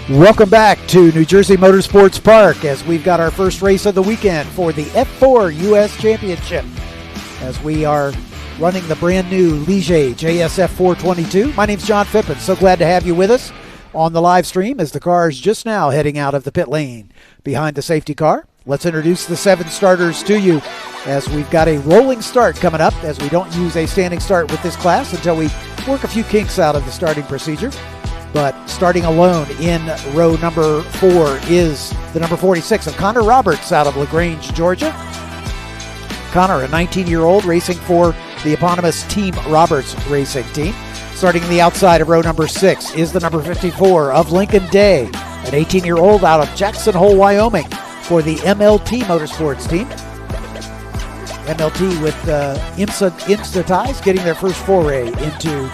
Welcome back to New Jersey Motorsports Park as we've got our first race of the weekend for the F4 U.S. Championship as we are running the brand new Ligier JSF 422. My name's John Phippen. So glad to have you with us on the live stream as the car is just now heading out of the pit lane behind the safety car. Let's introduce the 7 starters to you as we've got a rolling start coming up, as we don't use a standing start with this class until we work a few kinks out of the starting procedure. But starting alone in row number 4 is the number 46 of Connor Roberts out of LaGrange, Georgia. Connor, a 19-year-old racing for the eponymous Team Roberts racing team. Starting on the outside of row number 6 is the number 54 of Lincoln Day, an 18-year-old out of Jackson Hole, Wyoming for the MLT Motorsports team. MLT with IMSA ties getting their first foray into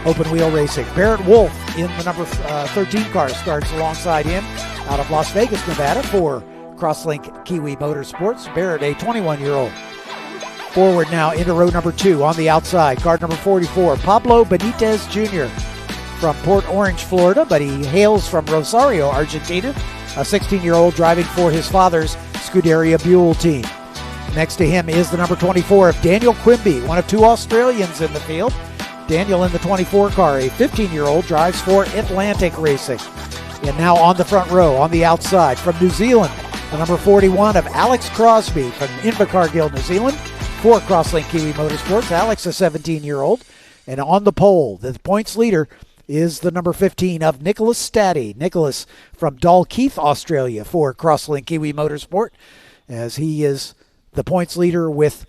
open wheel racing. Barrett Wolf in the number 13 car starts alongside him out of Las Vegas, Nevada for Crosslink Kiwi Motorsports. Barrett, a 21-year-old. Forward now into row number 2 on the outside. Car number 44, Pablo Benitez Jr. from Port Orange, Florida, but he hails from Rosario, Argentina. A 16-year-old driving for his father's Scuderia Buell team. Next to him is the number 24 of Daniel Quimby, one of 2 Australians in the field. Daniel in the 24 car, a 15-year-old, drives for Atlantic Racing. And now on the front row, on the outside, from New Zealand, the number 41 of Alex Crosby from Invercargill, New Zealand, for Crosslink Kiwi Motorsports. Alex, a 17-year-old. And on the pole, the points leader is the number 15 of Nicholas Staddy. Nicholas from Dalkeith, Australia, for Crosslink Kiwi Motorsport, as he is the points leader with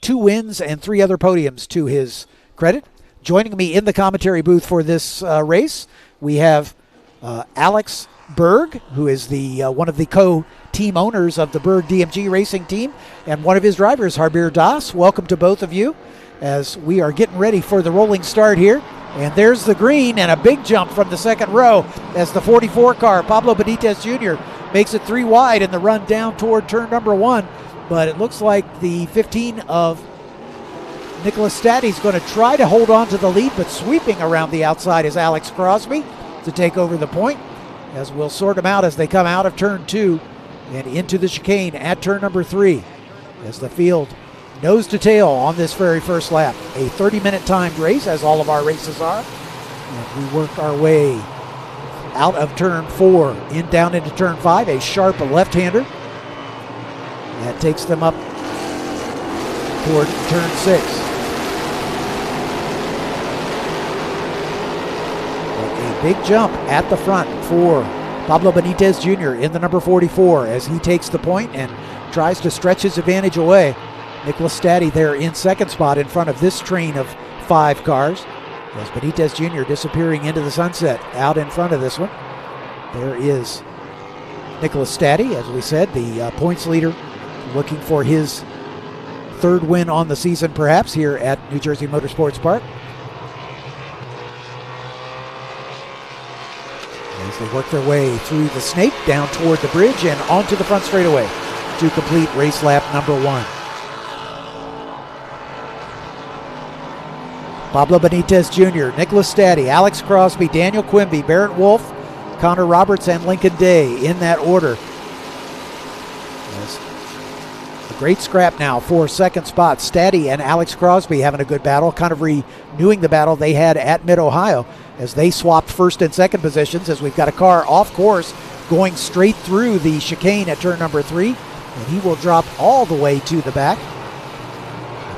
2 wins and 3 other podiums to his credit. Joining me in the commentary booth for this race, we have Alex Berg, who is the one of the co-team owners of the Berg DMG racing team, and one of his drivers, Harbir Das. Welcome to both of you as we are getting ready for the rolling start here. And there's the green and a big jump from the second row as the 44 car, Pablo Benitez Jr., makes it 3 wide in the run down toward turn number 1. But it looks like the 15 of Nicholas Staddy is going to try to hold on to the lead, but sweeping around the outside is Alex Crosby to take over the point, as we'll sort them out as they come out of turn 2 and into the chicane at turn number 3, as the field nose to tail on this very first lap. A 30-minute timed race, as all of our races are, and we work our way out of turn 4 down into turn 5, a sharp left-hander that takes them up toward turn 6. Big jump at the front for Pablo Benitez Jr. in the number 44 as he takes the point and tries to stretch his advantage away. Nicholas Staddy there in second spot in front of this train of 5 cars, as Benitez Jr. disappearing into the sunset out in front of this one. There is Nicholas Staddy, as we said, the points leader, looking for his 3rd win on the season perhaps here at New Jersey Motorsports Park. As they work their way through the snake, down toward the bridge, and onto the front straightaway to complete race lap number 1. Pablo Benitez Jr., Nicholas Staddy, Alex Crosby, Daniel Quimby, Barrett Wolf, Connor Roberts, and Lincoln Day in that order. As a great scrap now for second spot. Staddy and Alex Crosby having a good battle, kind of renewing the battle they had at Mid-Ohio, as they swapped first and second positions, as we've got a car off course going straight through the chicane at turn number 3, and he will drop all the way to the back.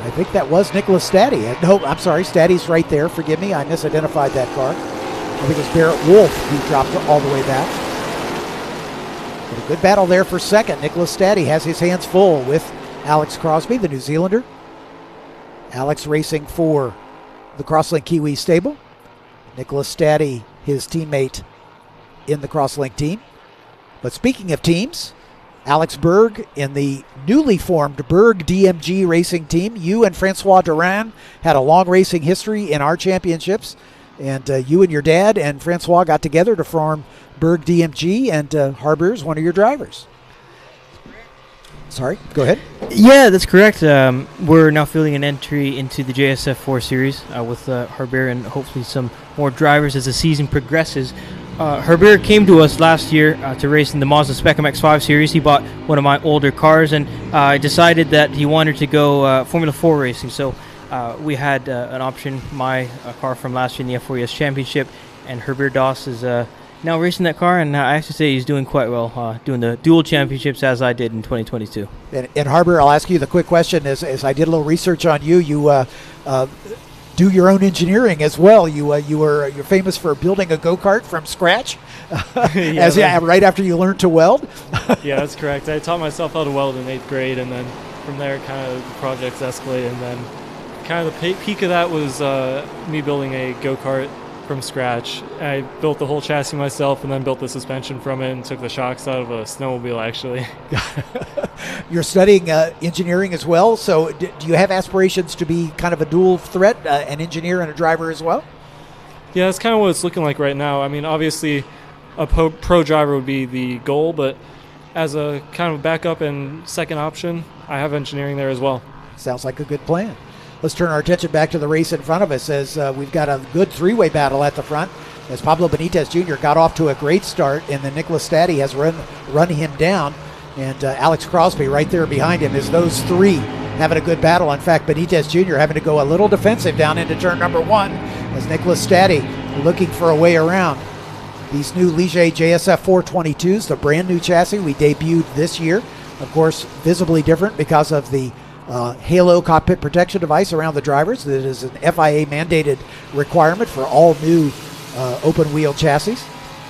I think that was Nicholas Staddy. No, I'm sorry, Staddy's right there. Forgive me, I misidentified that car. I think it was Barrett Wolf who dropped all the way back. But a good battle there for second. Nicholas Staddy has his hands full with Alex Crosby, the New Zealander. Alex racing for the Crosslink Kiwi stable. Nicholas Staddy, his teammate in the Crosslink team. But speaking of teams, Alex Berg in the newly formed Berg DMG racing team. You and Francois Duran had a long racing history in our championships, and you and your dad and Francois got together to form Berg DMG, and Harbir is one of your drivers. Sorry, go ahead. Yeah, that's correct. We're now fielding an entry into the JSF 4 series with Harbir and hopefully some more drivers as the season progresses. Herbert came to us last year to race in the Mazda Spectrum X5 series. He bought one of my older cars and decided that he wanted to go Formula 4 racing. So we had an option, my car from last year in the F4 Championship, and Herbert Doss is now racing that car, and I have to say he's doing quite well, doing the dual championships as I did in 2022. And Harbour, I'll ask you the quick question. As I did a little research on you, do your own engineering as well. You're famous for building a go-kart from scratch, right after you learned to weld. Yeah, that's correct. I taught myself how to weld in 8th grade, and then from there, kind of the projects escalated, and then kind of the peak of that was me building a go-kart from scratch. I built the whole chassis myself and then built the suspension from it and took the shocks out of a snowmobile, actually. You're studying engineering as well, so do you have aspirations to be kind of a dual threat, an engineer and a driver as well? Yeah, that's kind of what it's looking like right now. I mean, obviously a pro driver would be the goal, but as a kind of backup and second option, I have engineering there as well. Sounds like a good plan. Let's turn our attention back to the race in front of us as we've got a good three-way battle at the front as Pablo Benitez Jr. got off to a great start, and then Nicholas Staddy has run him down, and Alex Crosby right there behind him as those three having a good battle. In fact, Benitez Jr. having to go a little defensive down into turn number 1 as Nicholas Staddy looking for a way around. These new Ligier JSF 422s, the brand new chassis we debuted this year, of course, visibly different because of the Halo cockpit protection device around the drivers. That is an FIA mandated requirement for all new open wheel chassis.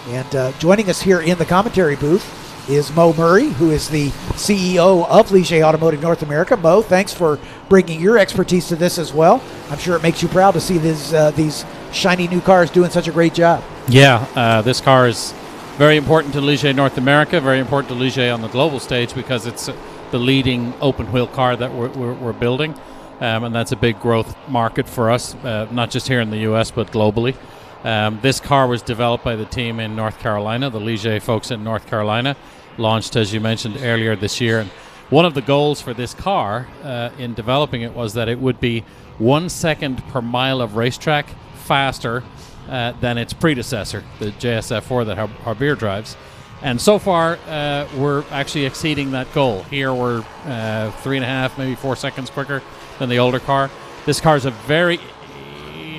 And joining us here in the commentary booth is Mo Murray, who is the CEO of Ligier Automotive North America. Mo, thanks for bringing your expertise to this as well. I'm sure it makes you proud to see these shiny new cars doing such a great job. Yeah, this car is very important to Ligier North America, very important to Ligier on the global stage because it's the leading open wheel car that we're building, and that's a big growth market for us, not just here in the US but globally. This car was developed by the team in North Carolina, the Ligier folks in North Carolina, launched, as you mentioned, earlier this year. And one of the goals for this car in developing it was that it would be 1 second per mile of racetrack faster than its predecessor, the JSF4 that Harbier drives. And so far, we're actually exceeding that goal. Here we're 3.5, maybe 4 seconds quicker than the older car. This car is a very...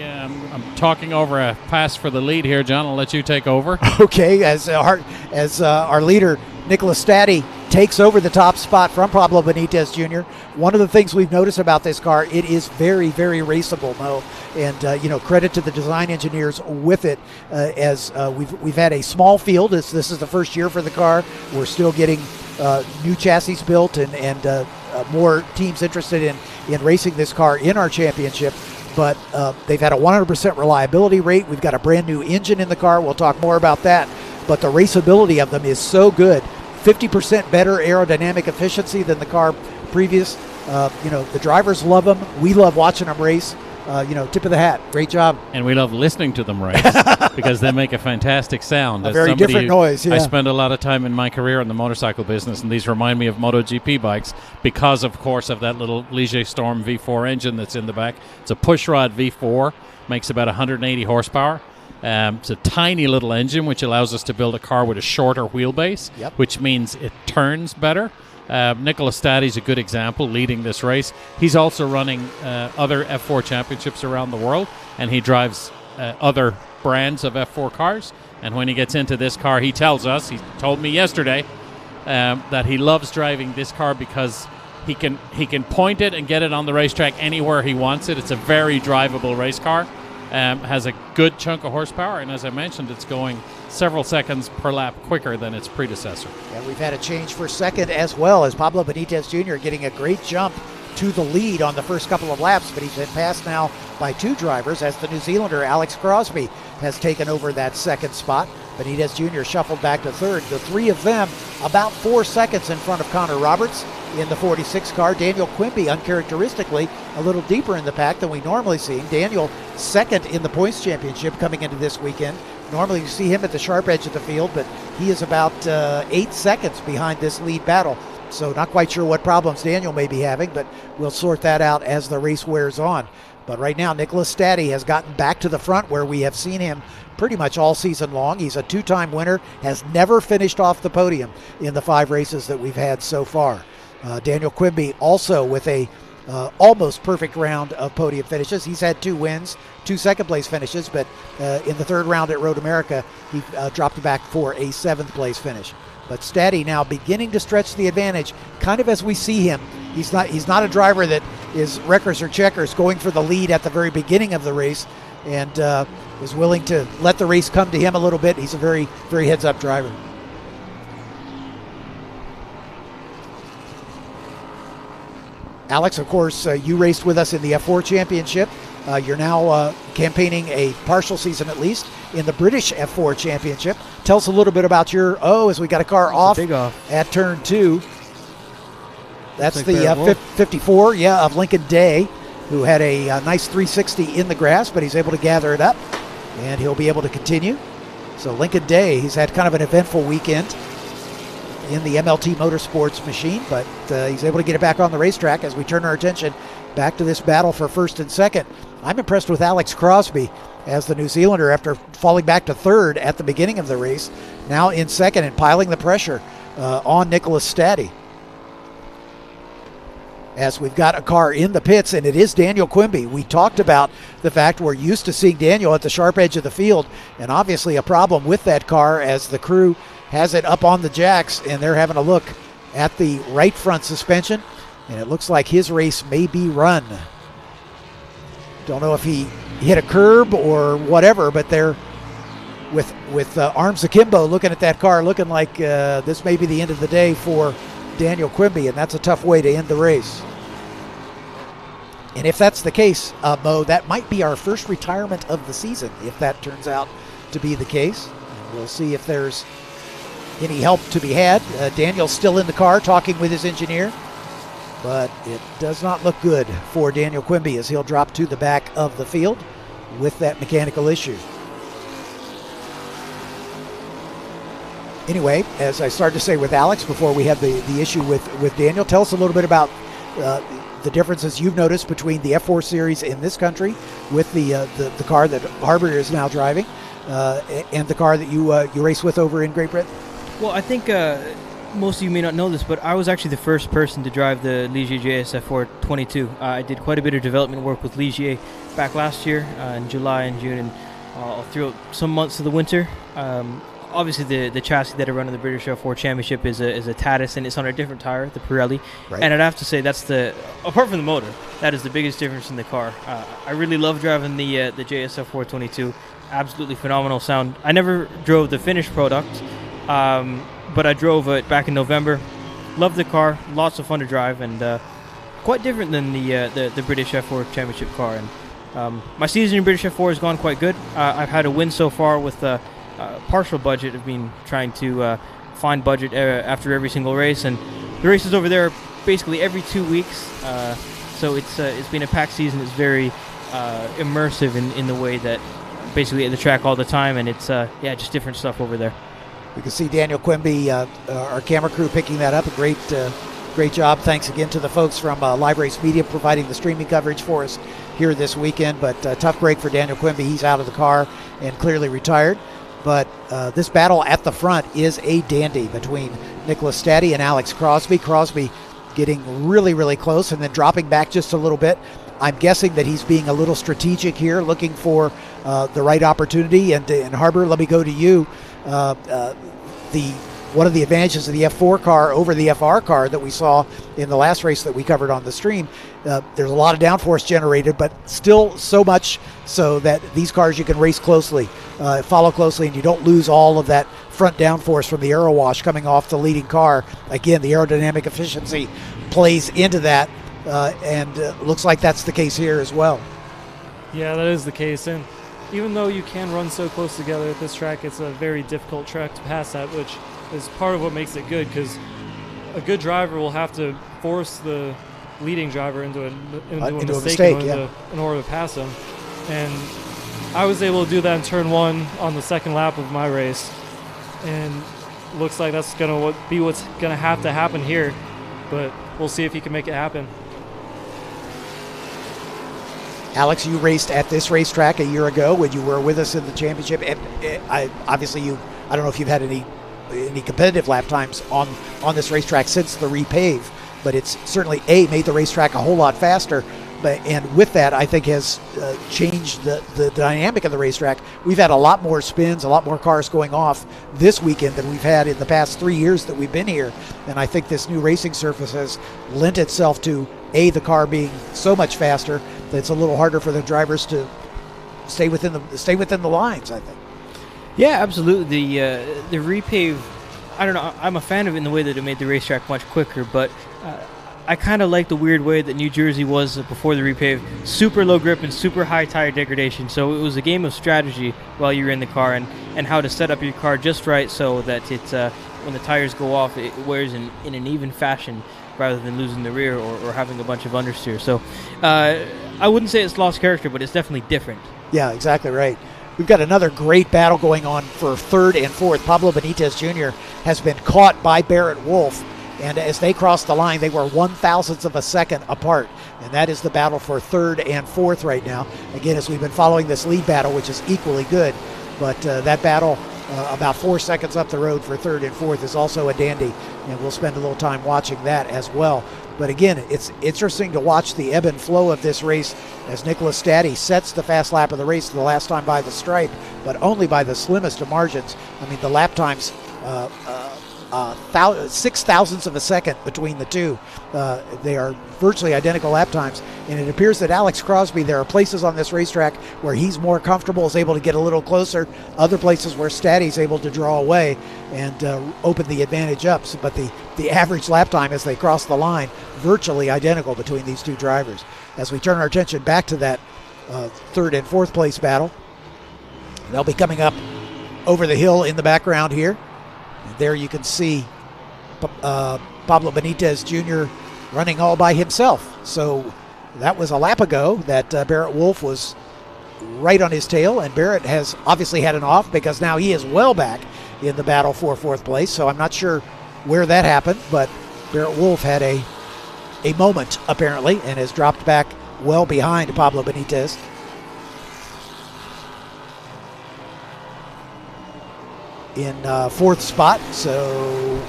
I'm talking over a pass for the lead here, John. I'll let you take over. Okay, as our leader, Nicholas Staddy, takes over the top spot from Pablo Benitez Jr. One of the things we've noticed about this car, it is very, very raceable, Mo. And credit to the design engineers with it. As we've had a small field. This is the first year for the car. We're still getting new chassis built and more teams interested in racing this car in our championship. But they've had a 100% reliability rate. We've got a brand new engine in the car. We'll talk more about that. But the raceability of them is so good. 50% better aerodynamic efficiency than the car previous. The drivers love them. We love watching them race. Tip of the hat. Great job. And we love listening to them race because they make a fantastic sound. A very different noise, yeah. I spend a lot of time in my career in the motorcycle business, and these remind me of MotoGP bikes because, of course, of that little Ligier Storm V4 engine that's in the back. It's a pushrod V4, makes about 180 horsepower. It's a tiny little engine, which allows us to build a car with a shorter wheelbase, which means it turns better. Nicholas Staddy's a good example leading this race. He's also running other F4 championships around the world, and he drives other brands of F4 cars. And when he gets into this car, he tells us, he told me yesterday, that he loves driving this car because he can point it and get it on the racetrack anywhere he wants it. It's a very drivable race car. Has a good chunk of horsepower, and as I mentioned, it's going several seconds per lap quicker than its predecessor. And we've had a change for second as well, as Pablo Benitez Jr. getting a great jump to the lead on the first couple of laps, but he's been passed now by two drivers as the New Zealander Alex Crosby has taken over that second spot. Benitez Jr. shuffled back to third. The three of them about 4 seconds in front of Connor Roberts in the 46 car. Daniel Quimby, uncharacteristically, a little deeper in the pack than we normally see. Daniel second in the points championship coming into this weekend. Normally you see him at the sharp edge of the field, but he is about 8 seconds behind this lead battle. So not quite sure what problems Daniel may be having, but we'll sort that out as the race wears on. But right now, Nicholas Staddy has gotten back to the front where we have seen him pretty much all season long. He's a 2-time winner, has never finished off the podium in the 5 races that we've had so far. Daniel Quimby also with a almost perfect round of podium finishes. He's had 2 wins, 2 second-place finishes, but in the 3rd round at Road America, he dropped back for a 7th-place finish. But Staddy now beginning to stretch the advantage, kind of as we see him. He's not a driver that is wreckers or checkers, going for the lead at the very beginning of the race, and is willing to let the race come to him a little bit. He's a very, very heads-up driver. Alex, of course, you raced with us in the F4 Championship. You're now campaigning a partial season at least in the British F4 Championship. Tell us a little bit about your, as we got a car off at turn 2. That's the 54, of Lincoln Day, who had a nice 360 in the grass, but he's able to gather it up, and he'll be able to continue. So Lincoln Day, he's had kind of an eventful weekend in the MLT Motorsports machine, but he's able to get it back on the racetrack as we turn our attention back to this battle for 1st and 2nd. I'm impressed with Alex Crosby as the New Zealander after falling back to 3rd at the beginning of the race, now in 2nd and piling the pressure on Nicholas Staddy. As we've got a car in the pits, and it is Daniel Quimby. We talked about the fact we're used to seeing Daniel at the sharp edge of the field, and obviously a problem with that car as the crew has it up on the jacks, and they're having a look at the right front suspension, and it looks like his race may be run. Don't know if he hit a curb or whatever, but they're with arms akimbo looking at that car, looking like this may be the end of the day for Daniel Quimby, and that's a tough way to end the race. And if that's the case, Mo, that might be our first retirement of the season, if that turns out to be the case. And we'll see if there's any help to be had. Daniel's still in the car talking with his engineer, but it does not look good for Daniel Quimby as he'll drop to the back of the field with that mechanical issue. Anyway, as I started to say with Alex before we had the issue with Daniel, tell us a little bit about the differences you've noticed between the F4 Series in this country with the car that Harbour is now driving and the car that you race with over in Great Britain. Well, I think most of you may not know this, but I was actually the first person to drive the Ligier JSF 422. I did quite a bit of development work with Ligier back last year in July and June, and throughout some months of the winter. Obviously, the chassis that I run in the British F4 Championship is a Tatis, and it's on a different tire, the Pirelli. Right. And I'd have to say that's apart from the motor, that is the biggest difference in the car. I really love driving the JSF 422. Absolutely phenomenal sound. I never drove the finished product, but I drove it back in November. Loved the car, lots of fun to drive, and quite different than the British F4 Championship car. And my season in British F4 has gone quite good. I've had a win so far with partial budget. I've been trying to find budget after every single race, and the races over there are basically every 2 weeks. So it's been a packed season. It's very immersive in the way that basically at the track all the time, and it's just different stuff over there. We can see Daniel Quimby, our camera crew, picking that up. A great job. Thanks again to the folks from Live Race Media providing the streaming coverage for us here this weekend. But tough break for Daniel Quimby. He's out of the car and clearly retired. But this battle at the front is a dandy between Nicholas Staddy and Alex Crosby. Crosby getting really, really close and then dropping back just a little bit. I'm guessing that he's being a little strategic here, looking for the right opportunity. And Harbour, let me go to you. One of the advantages of the F4 car over the FR car that we saw in the last race that we covered on the stream, there's a lot of downforce generated, but still so much so that these cars you can race closely, follow closely, and you don't lose all of that front downforce from the aero wash coming off the leading car. Again, the aerodynamic efficiency plays into that, and looks like that's the case here as well. Yeah, that is the case, and even though you can run so close together at this track, it's a very difficult track to pass at, which is part of what makes it good, because a good driver will have to force the leading driver into a mistake in order to pass him. And I was able to do that in turn 1 on the second lap of my race, and looks like that's going to be what's going to have to happen here, but we'll see if he can make it happen. Alex, you raced at this racetrack a year ago when you were with us in the championship. And obviously, I don't know if you've had any competitive lap times on this racetrack since the repave, but it's certainly made the racetrack a whole lot faster. And with that, I think has changed the dynamic of the racetrack. We've had a lot more spins, a lot more cars going off this weekend than we've had in the past 3 years that we've been here. And I think this new racing surface has lent itself to the car being so much faster that it's a little harder for the drivers to stay within the lines, I think. Yeah, absolutely. The repave, I don't know. I'm a fan of it in the way that it made the racetrack much quicker, but I kind of like the weird way that New Jersey was before the repave. Super low grip and super high tire degradation. So it was a game of strategy while you were in the car and how to set up your car just right so that it when the tires go off, it wears in an even fashion rather than losing the rear or having a bunch of understeer. So I wouldn't say it's lost character, but it's definitely different. Yeah, exactly right. We've got another great battle going on for third and fourth. Pablo Benitez Jr. has been caught by Barrett Wolf. And as they crossed the line, they were 1/1000th of a second apart. And that is the battle for third and fourth right now. Again, as we've been following this lead battle, which is equally good. But that battle about 4 seconds up the road for third and fourth is also a dandy. And we'll spend a little time watching that as well. But again, it's interesting to watch the ebb and flow of this race as Nicholas Staddy sets the fast lap of the race the last time by the stripe, but only by the slimmest of margins. I mean, the lap times 6/1000ths of a second between the two. They are virtually identical lap times, and it appears that Alex Crosby, there are places on this racetrack where he's more comfortable, is able to get a little closer, other places where Staddy's able to draw away and open the advantage up. But the average lap time as they cross the line, virtually identical between these two drivers. As we turn our attention back to that third and fourth place battle, they'll be coming up over the hill in the background here. There you can see Pablo Benitez Jr. running all by himself. So that was a lap ago that Barrett Wolf was right on his tail, and Barrett has obviously had an off because now he is well back in the battle for fourth place. So I'm not sure where that happened, but Barrett Wolf had a moment apparently and has dropped back well behind Pablo Benitez. In fourth spot, so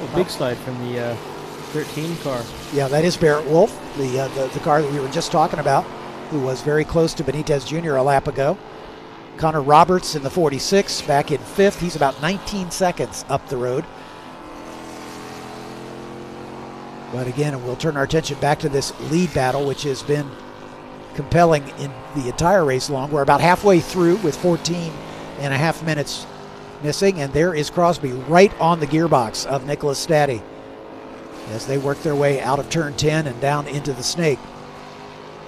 a big slide from the 13 car. Yeah, that is Barrett Wolf, the car that we were just talking about, who was very close to Benitez Jr. a lap ago. Connor Roberts in the 46, back in fifth. He's about 19 seconds up the road. But again, we'll turn our attention back to this lead battle, which has been compelling in the entire race long. We're about halfway through with 14 and a half minutes missing, and there is Crosby right on the gearbox of Nicholas Staddy as they work their way out of turn 10 and down into the snake.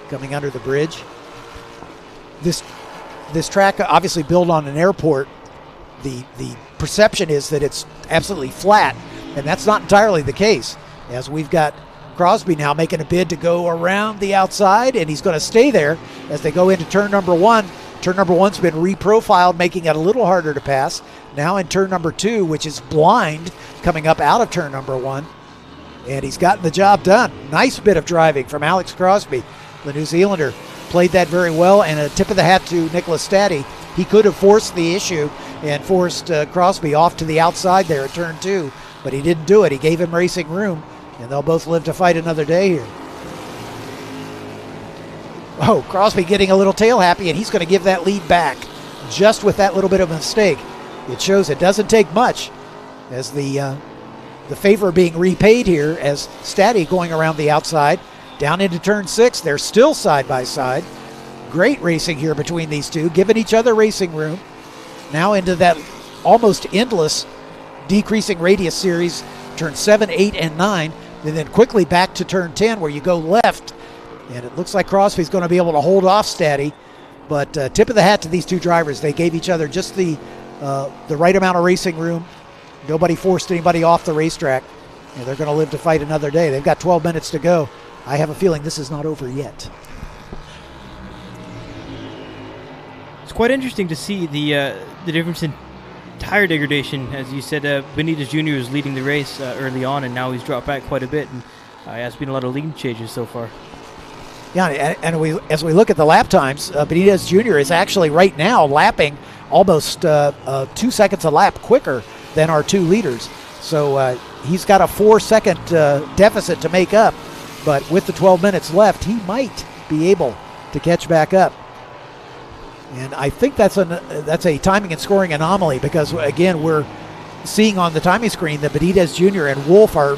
Coming under the bridge. This track obviously built on an airport. The perception is that it's absolutely flat, and that's not entirely the case, as we've got Crosby now making a bid to go around the outside, and he's going to stay there as they go into turn number one. Turn number one's been reprofiled, making it a little harder to pass. Now in turn number two, which is blind, coming up out of turn number one. And he's gotten the job done. Nice bit of driving from Alex Crosby. The New Zealander played that very well, and a tip of the hat to Nicholas Staddy. He could have forced the issue and forced Crosby off to the outside there at turn two, but he didn't do it. He gave him racing room, and they'll both live to fight another day here. Oh, Crosby getting a little tail happy, and he's going to give that lead back just with that little bit of a mistake. It shows it doesn't take much as the favor being repaid here as Staddy going around the outside. Down into turn six, they're still side by side. Great racing here between these two, giving each other racing room. Now into that almost endless decreasing radius series, turn 7, 8, and 9, and then quickly back to turn 10 where you go left. And it looks like Crosby's going to be able to hold off Staddy. But tip of the hat to these two drivers. They gave each other just the right amount of racing room. Nobody forced anybody off the racetrack. And they're going to live to fight another day. They've got 12 minutes to go. I have a feeling this is not over yet. It's quite interesting to see the difference in tire degradation. As you said, Benitez Jr. was leading the race early on, and now he's dropped back quite a bit. And has been a lot of lead changes so far. Yeah, and as we look at the lap times, Benitez Jr. is actually right now lapping almost 2 seconds a lap quicker than our two leaders. So he's got a 4-second deficit to make up, but with the 12 minutes left, he might be able to catch back up. And I think that's a timing and scoring anomaly, because again, we're seeing on the timing screen that Benitez Jr. and Wolf are,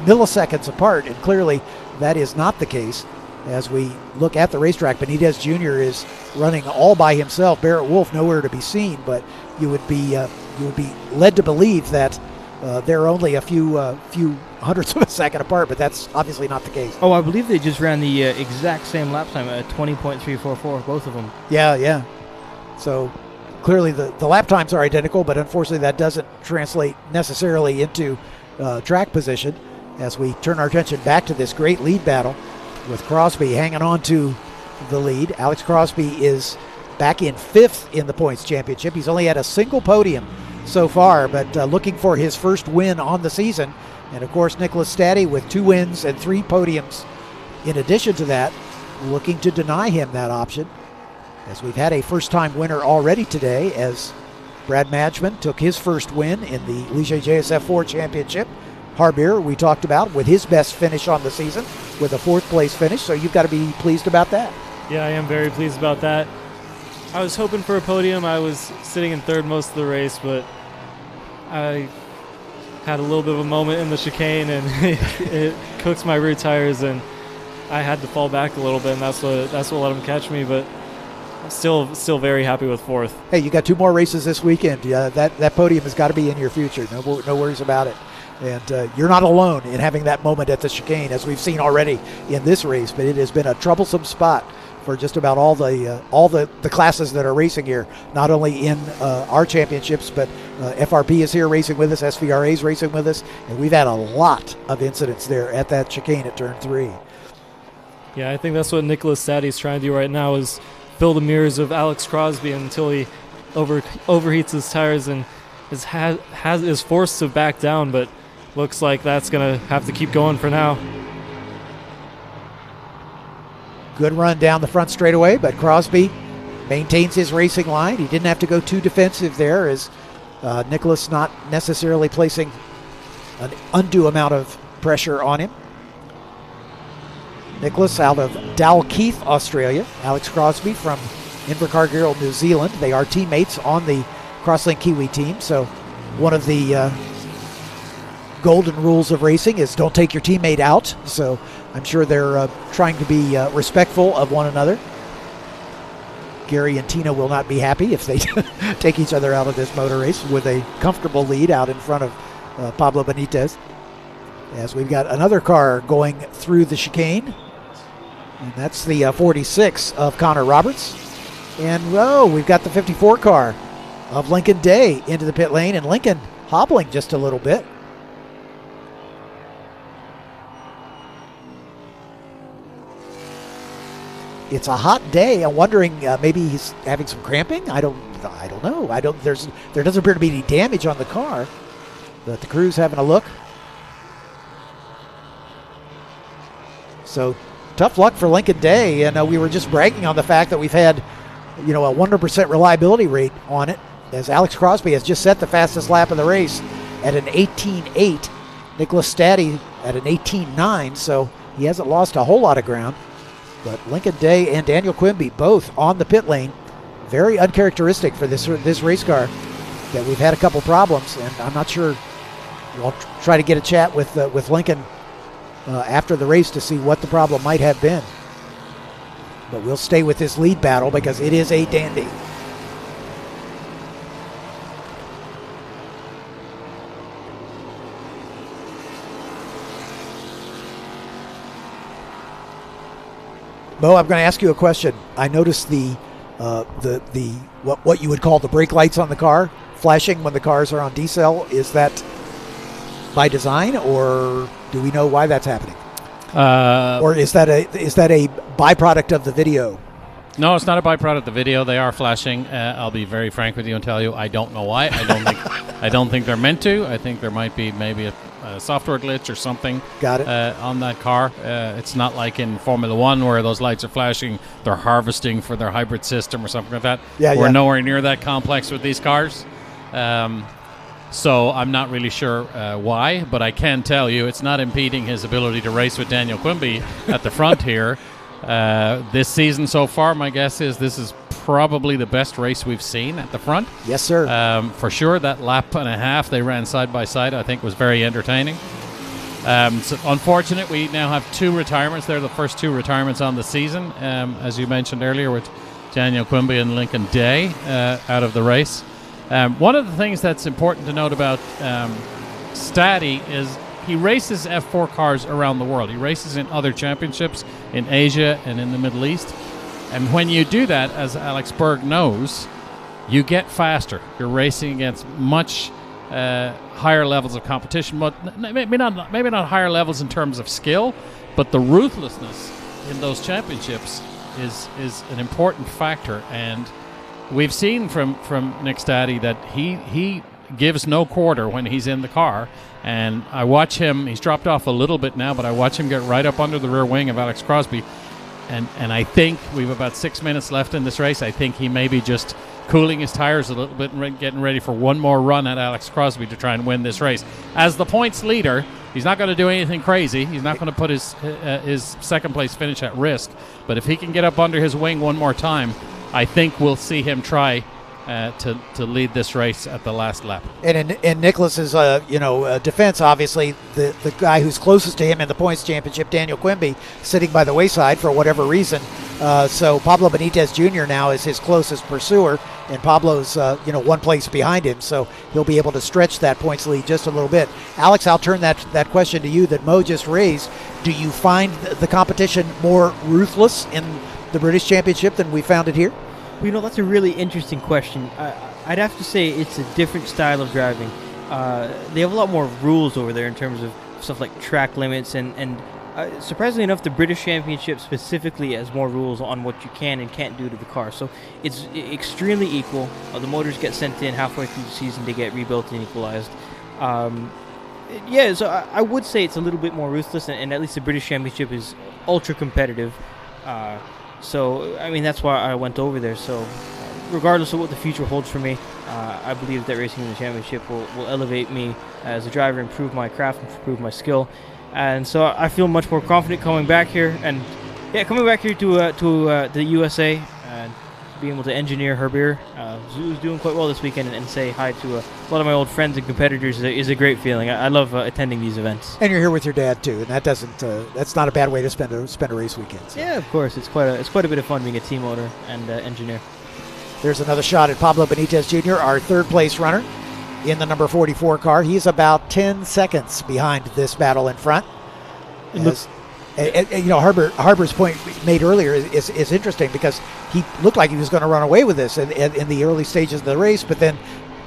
milliseconds apart, and clearly that is not the case. As we look at the racetrack, Benitez Jr. is running all by himself. Barrett Wolf nowhere to be seen, but you would be led to believe that they're only a few hundredths of a second apart, but that's obviously not the case. Oh, I believe they just ran the exact same lap time at 20.344, both of them. Yeah. So clearly the lap times are identical, but unfortunately that doesn't translate necessarily into track position. As we turn our attention back to this great lead battle with Crosby hanging on to the lead. Alex Crosby is back in 5th in the points championship. He's only had a single podium so far, but looking for his first win on the season. And of course, Nicholas Staddy with 2 wins and 3 podiums in addition to that, looking to deny him that option, as we've had a first-time winner already today, as Brad Madgman took his first win in the Ligier JSF 4 Championship. Harbier, we talked about, with his best finish on the season, with a 4th place finish, so you've got to be pleased about that. Yeah, I am very pleased about that. I was hoping for a podium. I was sitting in 3rd most of the race, but I had a little bit of a moment in the chicane, and it cooked my rear tires, and I had to fall back a little bit, and that's what let him catch me. But I'm still very happy with 4th. Hey, you got 2 more races this weekend. That podium has got to be in your future. No worries about it. And you're not alone in having that moment at the chicane, as we've seen already in this race. But it has been a troublesome spot for just about all the classes that are racing here. Not only in our championships, but FRP is here racing with us, SVRA is racing with us, and we've had a lot of incidents there at that chicane at turn 3. Yeah, I think that's what Nicholas Staddy is trying to do right now, is fill the mirrors of Alex Crosby until he overheats his tires and is forced to back down, but looks like that's going to have to keep going for now. Good run down the front straightaway, but Crosby maintains his racing line. He didn't have to go too defensive there, as Nicholas not necessarily placing an undue amount of pressure on him. Nicholas out of Dalkeith, Australia. Alex Crosby from Invercargill, New Zealand. They are teammates on the Crosslink Kiwi team, so one of the golden rules of racing is don't take your teammate out. So I'm sure they're trying to be respectful of one another. Gary and Tina will not be happy if they take each other out of this motor race with a comfortable lead out in front of Pablo Benitez. As we've got another car going through the chicane, and that's the 46 of Connor Roberts. And we've got the 54 car of Lincoln Day into the pit lane, and Lincoln hobbling just a little bit. It's a hot day. I'm wondering maybe he's having some cramping. I don't know. There doesn't appear to be any damage on the car, but the crew's having a look. So tough luck for Lincoln Day, and we were just bragging on the fact that we've had, a 100% reliability rate on it, as Alex Crosby has just set the fastest lap of the race at an 18.8. Nicholas Staddy at an 18.9, so he hasn't lost a whole lot of ground. But Lincoln Day and Daniel Quimby both on the pit lane. Very uncharacteristic for this race car, that we've had a couple problems, and I'm not sure. We'll try to get a chat with Lincoln after the race to see what the problem might have been. But we'll stay with this lead battle because it is a dandy. Bo, I'm going to ask you a question. I noticed the what you would call the brake lights on the car flashing when the cars are on decel. Is that by design, or do we know why that's happening? Or is that a byproduct of the video? No, it's not a byproduct of the video. They are flashing. I'll be very frank with you and tell you I don't know why. I don't think they're meant to. I think there might be maybe a software glitch or something. Got it. On that car. It's not like in Formula One where those lights are flashing, they're harvesting for their hybrid system or something like that. We're nowhere near that complex with these cars. So I'm not really sure why, but I can tell you it's not impeding his ability to race with Daniel Quimby at the front here. This season so far, my guess is this is probably the best race we've seen at the front. Yes, sir. For sure, that lap and a half they ran side by side, I think, was very entertaining. So unfortunate, we now have 2 retirements. They're the first 2 retirements on the season, as you mentioned earlier, with Daniel Quimby and Lincoln Day out of the race. One of the things that's important to note about Staddy is he races F4 cars around the world. He races in other championships in Asia and in the Middle East. And when you do that, as Alex Berg knows, you get faster. You're racing against much higher levels of competition. But maybe not higher levels in terms of skill, but the ruthlessness in those championships is an important factor. And we've seen from Nick Staddy that he gives no quarter when he's in the car. And I watch him, he's dropped off a little bit now, but I watch him get right up under the rear wing of Alex Crosby. And I think we've about 6 minutes left in this race. I think he may be just cooling his tires a little bit and getting ready for one more run at Alex Crosby to try and win this race. As the points leader, he's not going to do anything crazy. He's not going to put his second place finish at risk. But if he can get up under his wing one more time, I think we'll see him try to lead this race at the last lap. And in Nicholas's defense, obviously the guy who's closest to him in the points championship, Daniel Quimby, sitting by the wayside for whatever reason. So Pablo Benitez Jr. now is his closest pursuer, and Pablo's one place behind him, so he'll be able to stretch that points lead just a little bit. Alex, I'll turn that question to you that Mo just raised. Do you find the competition more ruthless in the British Championship than we found it here? Well, that's a really interesting question. I'd have to say it's a different style of driving. They have a lot more rules over there in terms of stuff like track limits, and surprisingly enough, the British Championship specifically has more rules on what you can and can't do to the car. So it's extremely equal. The motors get sent in halfway through the season to get rebuilt and equalized. So I would say it's a little bit more ruthless, and at least the British Championship is ultra competitive. So, I mean, that's why I went over there. So, regardless of what the future holds for me, I believe that racing in the championship will elevate me as a driver, improve my craft, improve my skill. And so I feel much more confident coming back here. And, coming back here to the USA and being able to engineer her beer, who's doing quite well this weekend, and say hi to a lot of my old friends and competitors is a great feeling. I love attending these events. And you're here with your dad too, and that's not a bad way to spend a race weekend. So. Yeah, of course, it's quite a bit of fun being a team owner and engineer. There's another shot at Pablo Benitez Jr., our third place runner in the number 44 car. He's about 10 seconds behind this battle in front. Harbor's point made earlier is interesting because he looked like he was going to run away with this in the early stages of the race, but then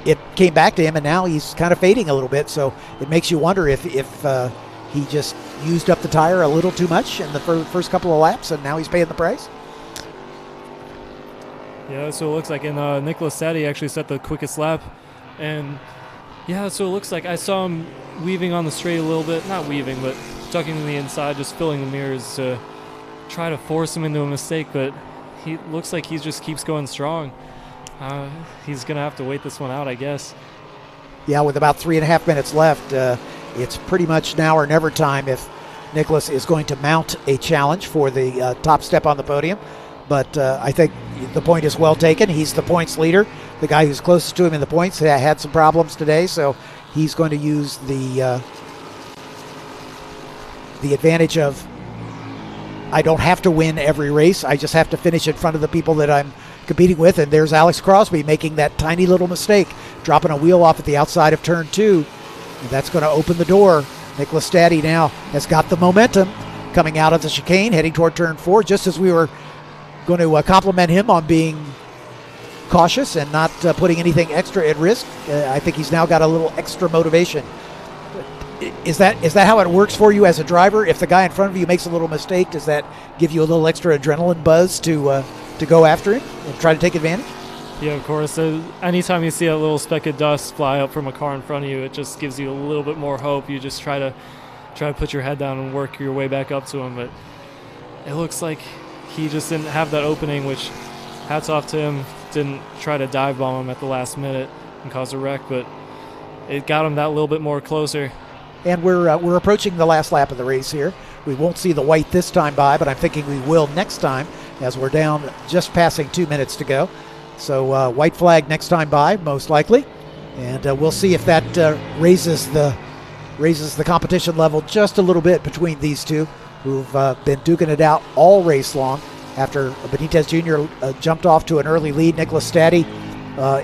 it came back to him, and now he's kind of fading a little bit. So it makes you wonder if he just used up the tire a little too much in the first couple of laps, and now he's paying the price. Yeah, so it looks like Nicholas Staddy actually set the quickest lap, and so it looks like I saw him weaving on the straight a little bit, not weaving, but ducking to the inside, just filling the mirrors to try to force him into a mistake, but he looks like he just keeps going strong. He's going to have to wait this one out, I guess. Yeah, with about 3.5 minutes left, it's pretty much now or never time if Nicholas is going to mount a challenge for the top step on the podium. But I think the point is well taken. He's the points leader. The guy who's closest to him in the points had some problems today, so he's going to use the advantage of, I don't have to win every race. I just have to finish in front of the people that I'm competing with. And there's Alex Crosby making that tiny little mistake, dropping a wheel off at the outside of turn 2. And that's going to open the door. Nicholas Staddy now has got the momentum coming out of the chicane, heading toward turn 4, just as we were going to compliment him on being cautious and not putting anything extra at risk. I think he's now got a little extra motivation. Is that how it works for you as a driver? If the guy in front of you makes a little mistake, does that give you a little extra adrenaline buzz to go after him and try to take advantage? Yeah, of course. So anytime you see a little speck of dust fly up from a car in front of you, it just gives you a little bit more hope. You just try to put your head down and work your way back up to him. But it looks like he just didn't have that opening, which hats off to him. Didn't try to dive bomb him at the last minute and cause a wreck, but it got him that little bit more closer. And we're approaching the last lap of the race here. We won't see the white this time by, but I'm thinking we will next time, as we're down just passing 2 minutes to go. So white flag next time by, most likely, and we'll see if that raises the competition level just a little bit between these two, who've been duking it out all race long. After Benitez Jr. Jumped off to an early lead, Nicholas Staddy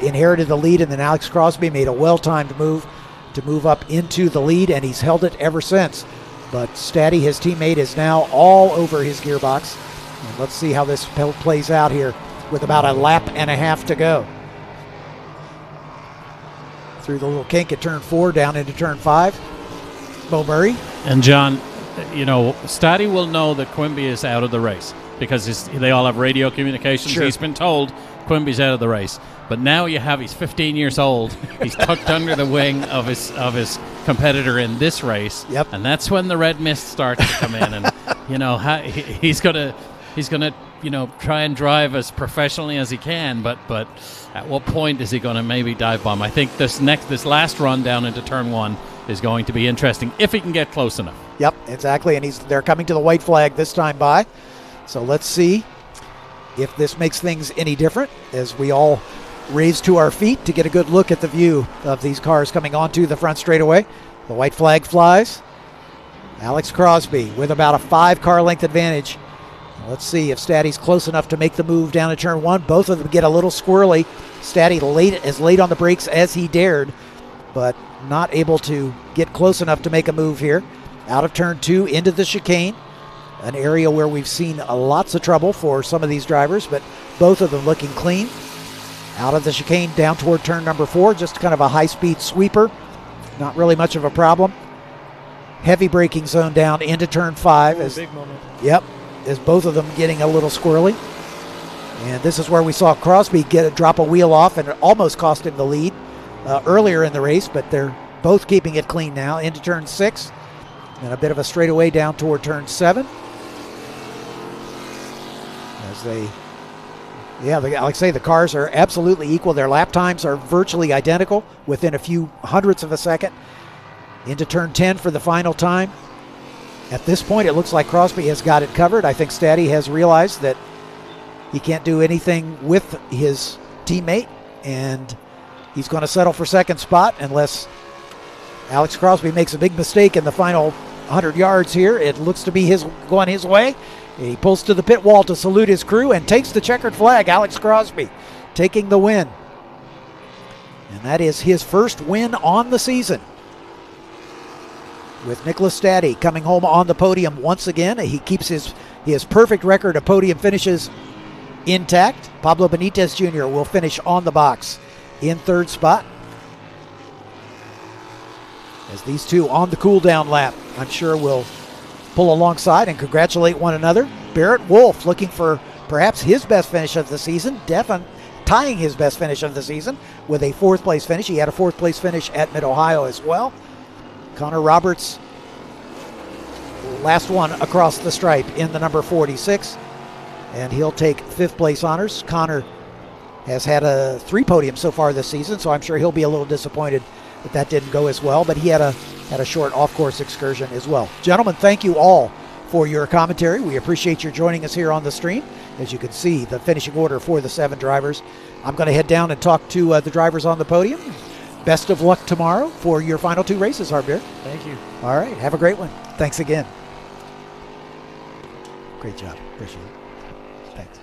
inherited the lead, and then Alex Crosby made a well-timed move to move up into the lead, and he's held it ever since. But Staddy, his teammate, is now all over his gearbox. And let's see how this plays out here with about a lap and a half to go. Through the little kink at turn 4, down into turn 5. Bo Murray. And John, you know, Staddy will know that Quimby is out of the race because they all have radio communications. Sure. He's been told Quimby's out of the race. But now he's 15 years old. He's tucked under the wing of his competitor in this race. Yep. And that's when the red mist starts to come in. And, you know, he's gonna try and drive as professionally as he can. But at what point is he going to maybe dive bomb? I think this last run down into turn 1 is going to be interesting if he can get close enough. Yep, exactly. And they're coming to the white flag this time by. So let's see if this makes things any different as we all raise to our feet to get a good look at the view of these cars coming onto the front straightaway. The white flag flies. Alex Crosby with about a 5-car length advantage. Let's see if Staddy's close enough to make the move down to turn 1. Both of them get a little squirrely. Staddy as late on the brakes as he dared, but not able to get close enough to make a move here. Out of turn 2 into the chicane, an area where we've seen lots of trouble for some of these drivers, but both of them looking clean. Out of the chicane down toward turn number 4, just kind of a high-speed sweeper. Not really much of a problem. Heavy braking zone down into turn 5. Big moment. Yep, as both of them getting a little squirrely. And this is where we saw Crosby drop a wheel off and it almost cost him the lead earlier in the race, but they're both keeping it clean now into turn 6. And a bit of a straightaway down toward turn 7. As like I say, the cars are absolutely equal. Their lap times are virtually identical, within a few hundredths of a second. Into turn 10 for the final time. At this point, it looks like Crosby has got it covered. I think Staddy has realized that he can't do anything with his teammate, and he's going to settle for second spot unless Alex Crosby makes a big mistake in the final 100 yards here. It looks to be going his way. He pulls to the pit wall to salute his crew and takes the checkered flag. Alex Crosby taking the win. And that is his first win on the season. With Nicholas Staddy coming home on the podium once again. He keeps his perfect record of podium finishes intact. Pablo Benitez Jr. will finish on the box in third spot. As these two on the cool down lap, I'm sure will pull alongside and congratulate one another. Barrett Wolf looking for perhaps his best finish of the season. Devon tying his best finish of the season with a 4th place finish. He had a 4th place finish at Mid-Ohio as well. Connor Roberts, last one across the stripe in the number 46, and he'll take 5th place honors. Connor has had 3 podiums so far this season, so I'm sure he'll be a little disappointed that didn't go as well, but he had a short off-course excursion as well. Gentlemen, thank you all for your commentary. We appreciate your joining us here on the stream. As you can see, the finishing order for the 7 drivers. I'm going to head down and talk to the drivers on the podium. Best of luck tomorrow for your final 2 races, Hardbeer. Thank you. All right, have a great one. Thanks again. Great job. Appreciate it. Thanks.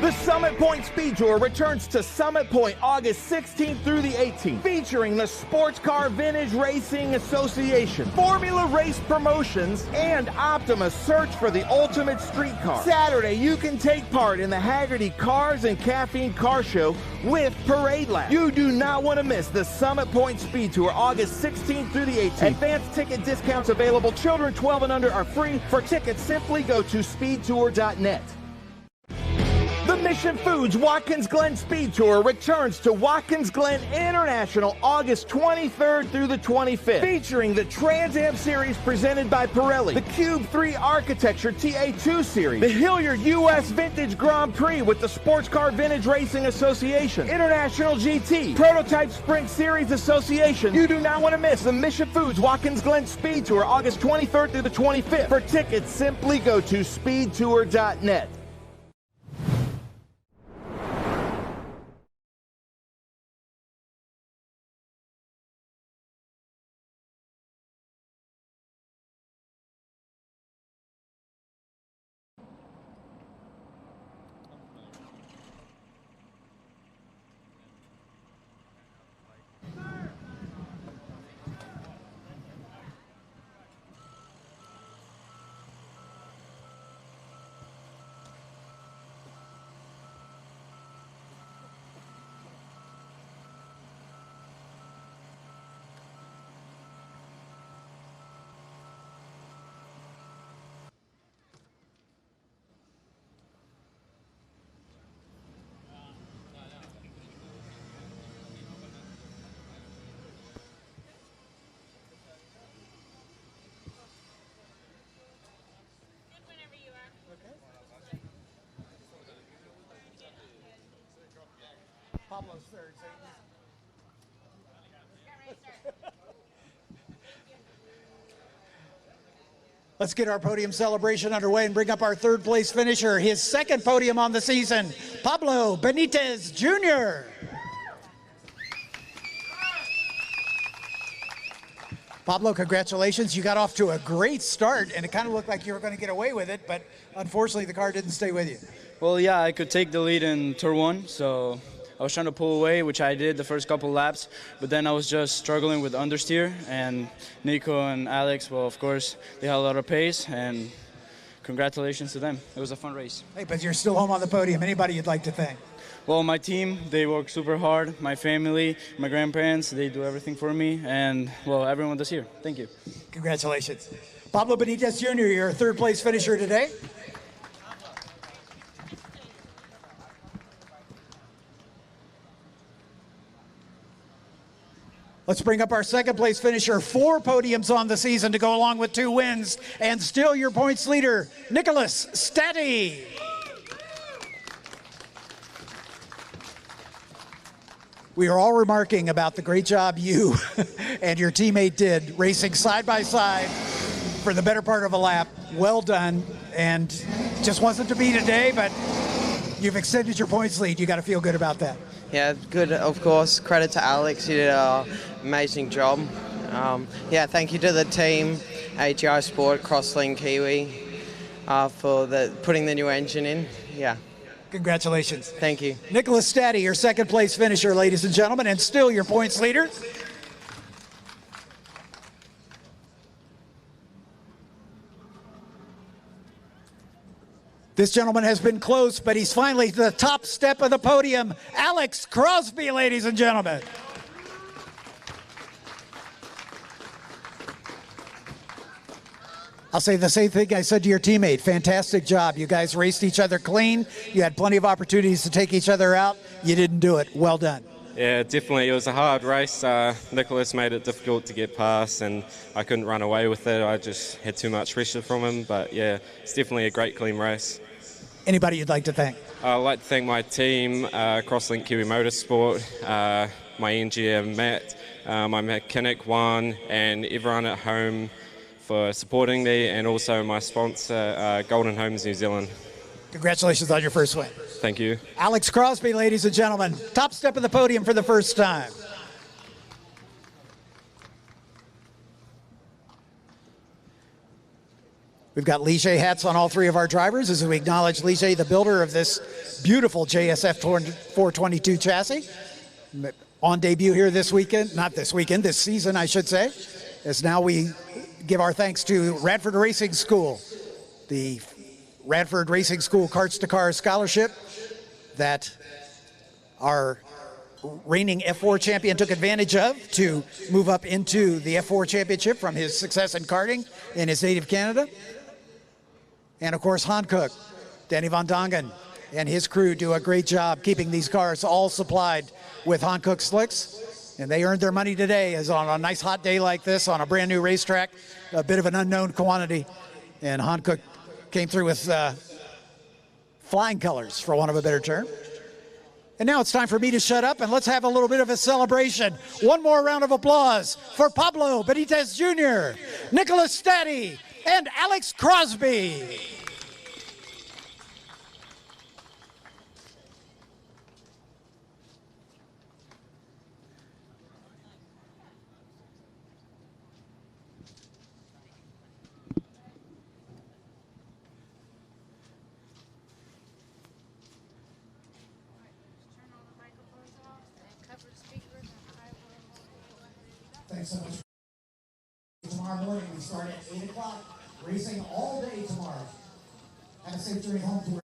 The Summit Point Speed Tour returns to Summit Point August 16th through the 18th, featuring the Sports Car Vintage Racing Association, Formula Race Promotions, and Optima's search for the ultimate street car. Saturday, you can take part in the Haggerty Cars and Caffeine Car Show with Parade Lab. You do not want to miss the Summit Point Speed Tour August 16th through the 18th. Advanced ticket discounts available. Children 12 and under are free. For tickets, simply go to speedtour.net. The Mission Foods Watkins Glen Speed Tour returns to Watkins Glen International August 23rd through the 25th, featuring the Trans Am Series presented by Pirelli, the Cube 3 Architecture TA2 Series, the Hilliard US Vintage Grand Prix with the Sports Car Vintage Racing Association, International GT, Prototype Sprint Series Association. You do not want to miss the Mission Foods Watkins Glen Speed Tour August 23rd through the 25th. For tickets, simply go to speedtour.net. Pablo's third. Let's get our podium celebration underway and bring up our third place finisher, his second podium on the season, Pablo Benitez Jr. Pablo, congratulations. You got off to a great start, and it kind of looked like you were going to get away with it, but unfortunately the car didn't stay with you. Well, yeah, I could take the lead in Tour 1, so I was trying to pull away, which I did the first couple laps, but then I was just struggling with understeer, and Nico and Alex, well, of course, they had a lot of pace, and congratulations to them. It was a fun race. Hey, but you're still home on the podium. Anybody you'd like to thank? Well, my team, they work super hard. My family, my grandparents, they do everything for me, and, well, everyone that's here. Thank you. Congratulations. Pablo Benitez Jr., your third place finisher today. Let's bring up our second place finisher, 4 podiums on the season to go along with 2 wins, and still your points leader, Nicholas Staddy. We are all remarking about the great job you and your teammate did racing side by side for the better part of a lap. Well done, and just wasn't to be today, but you've extended your points lead. You got to feel good about that. Yeah, good, of course. Credit to Alex. He did an amazing job. Yeah, thank you to the team, AGI Sport, Crosslink Kiwi, for putting the new engine in. Yeah. Congratulations. Thank you. Nicholas Staddy, your second place finisher, ladies and gentlemen, and still your points leader. This gentleman has been close, but he's finally to the top step of the podium. Alex Crosby, ladies and gentlemen. I'll say the same thing I said to your teammate. Fantastic job. You guys raced each other clean. You had plenty of opportunities to take each other out. You didn't do it. Well done. Yeah, definitely. It was a hard race. Nicholas made it difficult to get past, and I couldn't run away with it. I just had too much pressure from him. But yeah, it's definitely a great, clean race. Anybody you'd like to thank? I'd like to thank my team, Crosslink Kiwi Motorsport, my engineer Matt, my mechanic Juan, and everyone at home for supporting me, and also my sponsor, Golden Homes New Zealand. Congratulations on your first win. Thank you. Alex Crosby, ladies and gentlemen, top step of the podium for the first time. We've got Ligier hats on all three of our drivers as we acknowledge Ligier, the builder of this beautiful JSF 422 chassis. On debut here this weekend, not this weekend, this season, I should say, as now we give our thanks to Radford Racing School, the Radford Racing School Karts to Cars Scholarship that our reigning F4 champion took advantage of to move up into the F4 championship from his success in karting in his native Canada. And of course, Hankook, Danny Van Dongen, and his crew do a great job keeping these cars all supplied with Hankook slicks. And they earned their money today, as on a nice hot day like this on a brand new racetrack, a bit of an unknown quantity. And Hankook came through with flying colors, for want of a better term. And now it's time for me to shut up, and let's have a little bit of a celebration. One more round of applause for Pablo Benitez Jr., Nicholas Staddy, and Alex Crosby. Thanks so much. Tomorrow morning we start at 8 o'clock, racing all day tomorrow. Have a safe journey home to